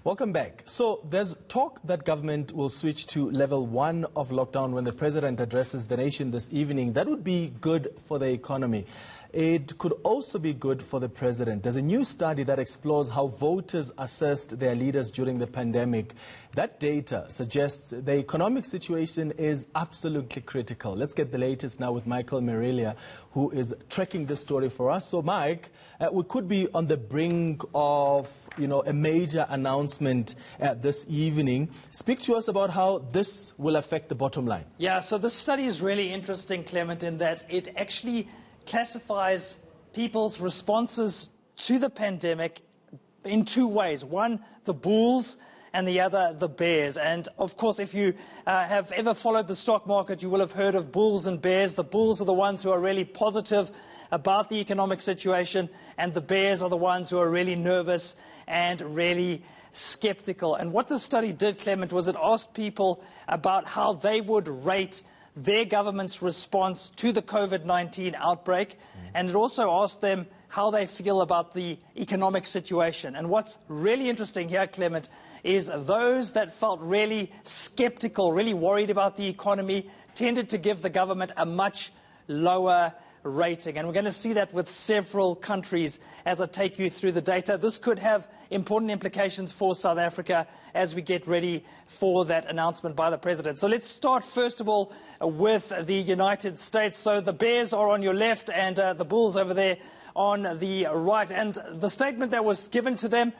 Welcome back. So there's talk that government will switch to level 1 of lockdown when the president addresses the nation this evening. That would be good for the economy. It could also be good for the president. There's a new study that explores how voters assessed their leaders during the pandemic. That data suggests the economic situation is absolutely critical. Let's get the latest now with Michael Merilia, who is tracking this story for us. So, Mike, we could be on the brink of, a major announcement this evening. Speak to us about how this will affect the bottom line. Yeah, so this study is really interesting, Clement, in that it actually classifies people's responses to the pandemic in two ways. One, the bulls, and the other, the bears. And of course, if you have ever followed the stock market, you will have heard of bulls and bears. The bulls are the ones who are really positive about the economic situation, and the bears are the ones who are really nervous and really skeptical. And what the study did, Clement, was it asked people about how they would rate their government's response to the COVID-19 outbreak, and it also asked them how they feel about the economic situation. And what's really interesting here, Clement, is those that felt really skeptical, really worried about the economy, tended to give the government a much lower rating. And we're going to see that with several countries as I take you through the data. This could have important implications for South Africa as we get ready for that announcement by the president. So let's start first of all with the United States. So the bears are on your left and the bulls over there on the right. And the statement that was given to them: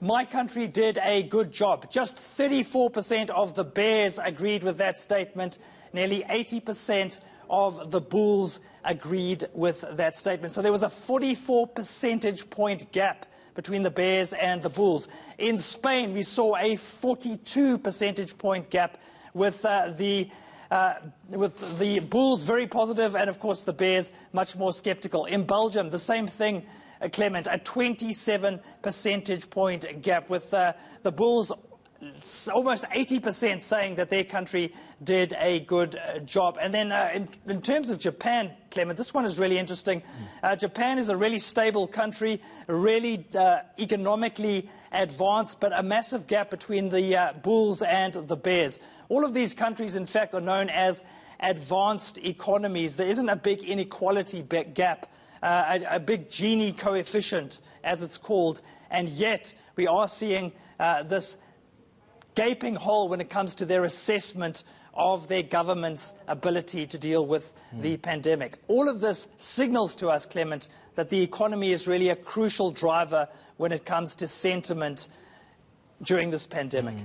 my country did a good job. Just 34% of the bears agreed with that statement. Nearly 80% of the bulls agreed with that statement. So there was a 44 percentage point gap between the bears and the bulls. In Spain, we saw a 42 percentage point gap with the bulls very positive and, of course, the bears much more skeptical. In Belgium, the same thing, Clement, a 27 percentage point gap with the bulls almost 80% saying that their country did a good job. And then in terms of Japan, Clement, this one is really interesting. Japan is a really stable country, really economically advanced, but a massive gap between the bulls and the bears. All of these countries, in fact, are known as advanced economies. There isn't a big inequality gap, a big Gini coefficient, as it's called, and yet we are seeing this gaping hole when it comes to their assessment of their government's ability to deal with the pandemic. All of this signals to us, Clement, that the economy is really a crucial driver when it comes to sentiment during this pandemic.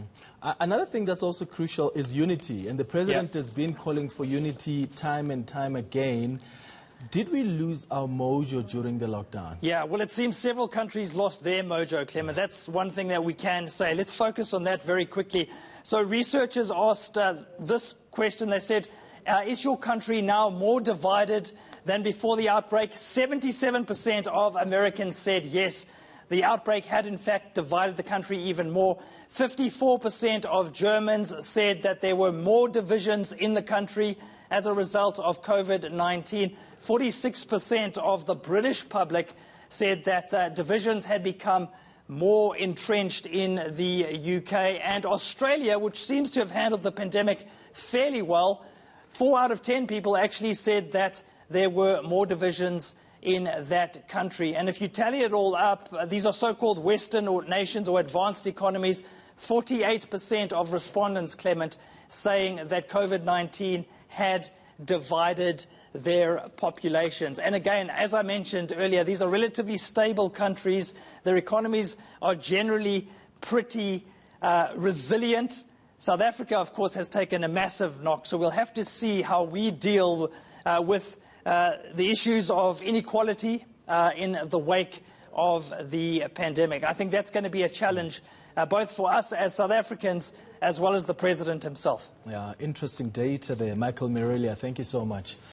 Another thing that's also crucial is unity, and the president has been calling for unity time and time again. Did we lose our mojo during the lockdown? Yeah, well, it seems several countries lost their mojo, Clement. That's one thing that we can say. Let's focus on that very quickly. So researchers asked this question. They said, is your country now more divided than before the outbreak? 77% of Americans said yes. The outbreak had, in fact, divided the country even more. 54% of Germans said that there were more divisions in the country as a result of COVID-19. 46% of the British public said that divisions had become more entrenched in the UK. And Australia, which seems to have handled the pandemic fairly well, 4 out of 10 people actually said that there were more divisions in that country. And if you tally it all up, these are so-called Western nations or advanced economies. 48% of respondents, Clement, saying that COVID-19 had divided their populations. And again, as I mentioned earlier, these are relatively stable countries. Their economies are generally pretty resilient. South Africa, of course, has taken a massive knock, so we'll have to see how we deal with the issues of inequality in the wake of the pandemic. I think that's going to be a challenge both for us as South Africans as well as the president himself. Yeah, interesting data there. Michael Merilia, thank you so much.